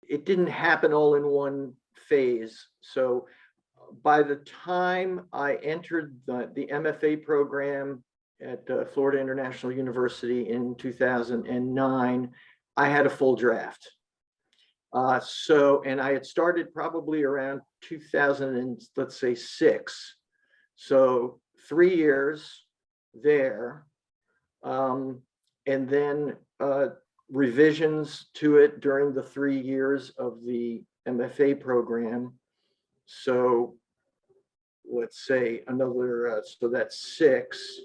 it didn't happen all in one phase. So by the time I entered the MFA program at Florida International University in 2009, I had a full draft. And I had started probably around 2000 and let's say 6. So 3 years there. And then revisions to it during the 3 years of the MFA program. So let's say another, so that's 6.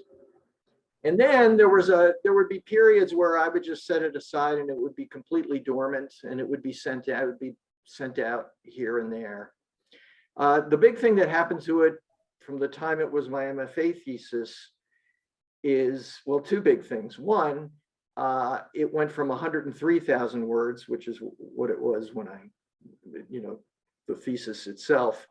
And then there would be periods where I would just set it aside and it would be completely dormant and it would be sent out here and there. The big thing that happened to it from the time it was my MFA thesis is, well, 2 big things. One, it went from 103,000 words, which is what it was when the thesis itself.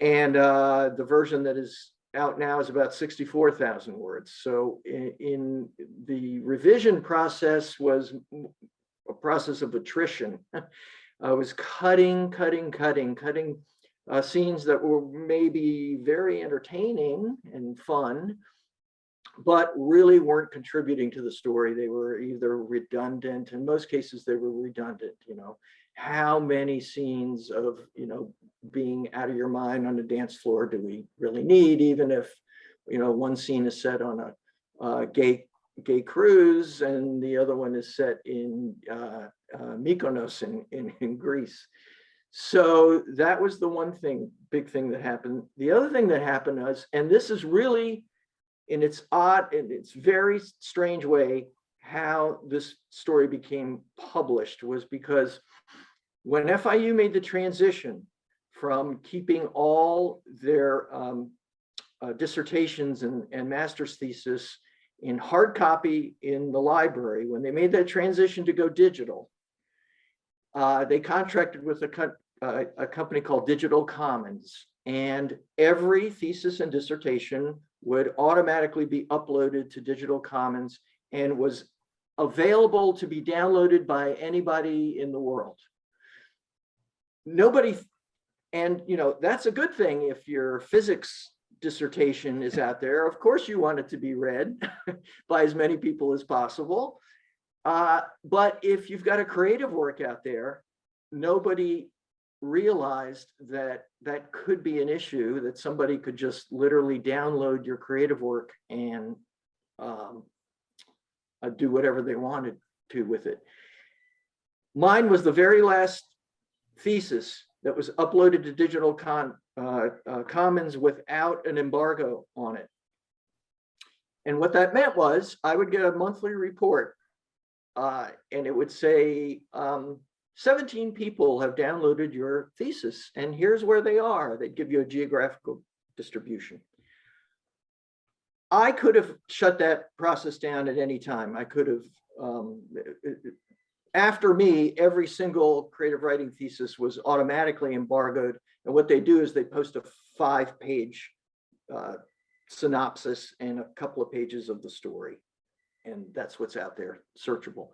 And the version that is out now is about 64,000 words. So in the revision process was a process of attrition. I was cutting scenes that were maybe very entertaining and fun, but really weren't contributing to the story. They were either redundant. In most cases, they were redundant. How many scenes of, being out of your mind on the dance floor do we really need, even if, one scene is set on a gay cruise and the other one is set in Mykonos in Greece. So that was the one big thing that happened. The other thing that happened was, and this is really in its very strange way, how this story became published was because when FIU made the transition from keeping all their dissertations and master's thesis in hard copy in the library, when they made that transition to go digital, they contracted with a company called Digital Commons, and every thesis and dissertation would automatically be uploaded to Digital Commons and was available to be downloaded by anybody in the world. That's a good thing if your physics dissertation is out there. Of course, you want it to be read by as many people as possible. But if you've got a creative work out there, nobody realized that that could be an issue, that somebody could just literally download your creative work and do whatever they wanted to with it. Mine was the very last thesis that was uploaded to Digital Commons without an embargo on it. And what that meant was I would get a monthly report and it would say, 17 people have downloaded your thesis and here's where they are. They'd give you a geographical distribution. I could have shut that process down at any time. I could have, after me, every single creative writing thesis was automatically embargoed. And what they do is they post a 5-page synopsis and a couple of pages of the story. And that's what's out there, searchable.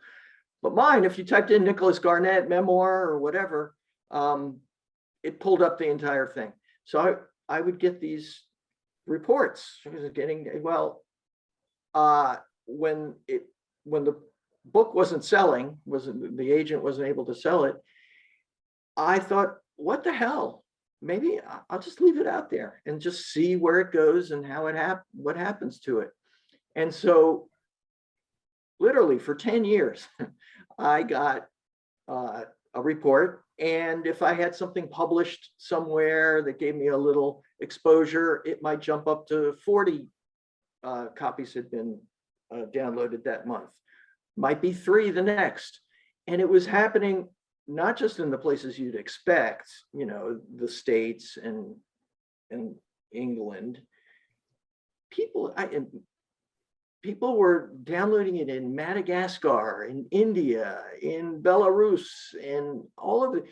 But mine, if you typed in Nicholas Garnett memoir or whatever, it pulled up the entire thing. So I would get these reports. I was getting, when the book wasn't selling, the agent wasn't able to sell it, I thought, what the hell? Maybe I'll just leave it out there and just see where it goes and what happens to it. And so literally for 10 years, I got a report. And if I had something published somewhere that gave me a little exposure, it might jump up to 40 copies had been downloaded that month. Might be 3 the next. And it was happening not just in the places you'd expect, the States and England. People were downloading it in Madagascar, in India, in Belarus, and all of it.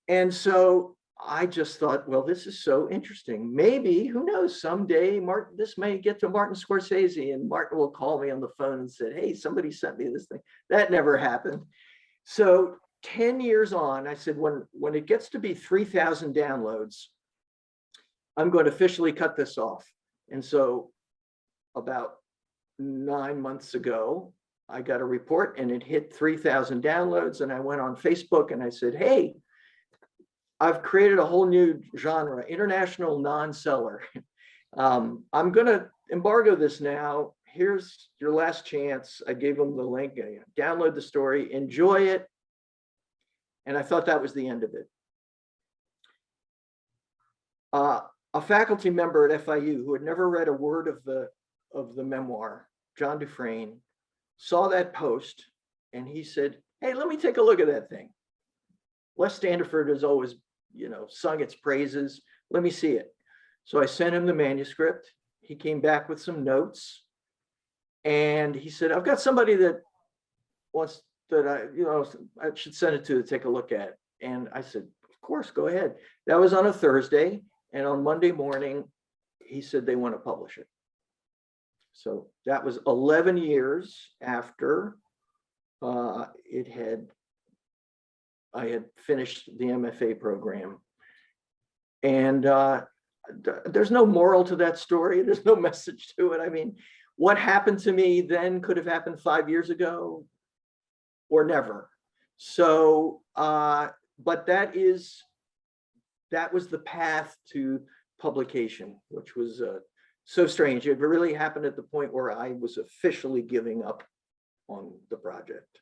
And so I just thought, well, this is so interesting. Maybe, who knows, someday this may get to Martin Scorsese and Martin will call me on the phone and said, hey, somebody sent me this thing. That never happened. So 10 years on, I said, when it gets to be 3,000 downloads, I'm going to officially cut this off. And so about 9 months ago, I got a report and it hit 3,000 downloads. And I went on Facebook and I said, hey, I've created a whole new genre, international non-seller. I'm going to embargo this now. Here's your last chance. I gave them the link. Download the story, enjoy it. And I thought that was the end of it. A faculty member at FIU who had never read a word of the memoir, John Dufresne, saw that post and he said, hey, let me take a look at that thing. Les Standiford has always, sung its praises. Let me see it. So I sent him the manuscript. He came back with some notes and he said, I've got somebody that wants that I should send it to take a look at. And I said, of course, go ahead. That was on a Thursday. And on Monday morning, he said they want to publish it. So that was 11 years after I had finished the MFA program. And there's no moral to that story. There's no message to it. I mean, what happened to me then could have happened 5 years ago or never. So, but that was the path to publication, which was so strange. It really happened at the point where I was officially giving up on the project.